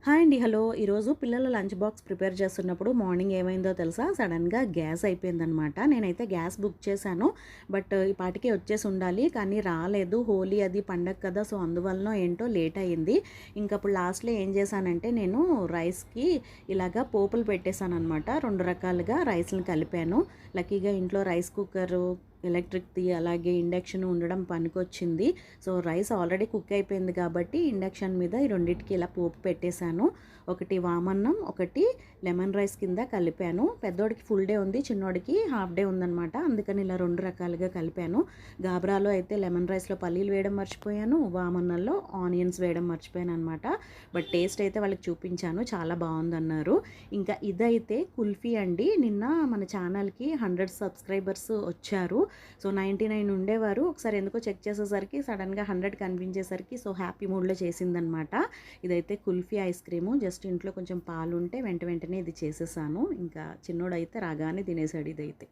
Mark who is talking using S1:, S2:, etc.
S1: Hi అండి. Hello. ఈరోజు పిల్లల లంచ్ బాక్స్ ప్రిపేర్ చేస్తున్నప్పుడు మార్నింగ్ ఏమైందో తెలుసా? సడన్‌గా గ్యాస్ అయిపోయిందనమాట. నేనైతే గ్యాస్ బుక్ చేశాను. బట్ ఈ పాటికి వచ్చేసి ఉండాలి. కానీ రాలేదు. హోలీ అది పండగ కదా! సో, అందువలనో ఏంటో లేట్ అయింది. ఇంకప్పుడు లాస్ట్‌లో ఏం చేశానంటే నేను రైస్‌కి ఇలాగా పోపులు పెట్టేశాననమాట. 2 రకాలుగా రైస్‌ని కలిపాను. లక్కీగా ఇంట్లో రైస్ కుక్కరు, ఎలక్ట్రిక్‌ది అలాగే ఇండక్షన్ ఉండడం పనికొచ్చింది. సో, రైస్ ఆల్రెడీ కుక్ అయిపోయింది కాబట్టి ఇండక్షన్ మీద ఈ రెండిటికి ఇలా పోపు పెట్టేశాను. ఒకటి వామన్నం, ఒకటి లెమన్ రైస్ కింద కలిపాను. పెద్దోడికి ఫుల్ డే ఉంది, చిన్నోడికి హాఫ్ డే ఉందనమాట. అందుకని ఇలా 2 రకాలుగా కలిపాను. గాబరాలో అయితే లెమన్ రైస్‌లో పల్లీలు వేయడం మర్చిపోయాను. వామన్నంలో ఆనియన్స్ వేయడం మర్చిపోయాననమాట. బట్ టేస్ట్ అయితే వాళ్ళకి చూపించాను. చాలా బావుందన్నారు. ఇంకా ఇదైతే కుల్ఫీ అండి. నిన్న మన ఛానల్‌కి 100 సబ్స్క్రైబర్స్ వచ్చారు. సో, 99 ఉండేవారు. ఒకసారి ఎందుకో చెక్ చేసేసరికి సడెన్‌గా 100 కనిపించేసరికి సో, హ్యాపీ మూడ్‌లో చేసిందనమాట. ఇదైతే కుల్ఫీ ఐస్ క్రీము. జస్ట్ ఇంట్లో కొంచెం పాలుంటే వెంటనే ఇది చేసేసాను. ఇంకా చిన్నోడైతే రాగానే తినేసాడు ఇదైతే.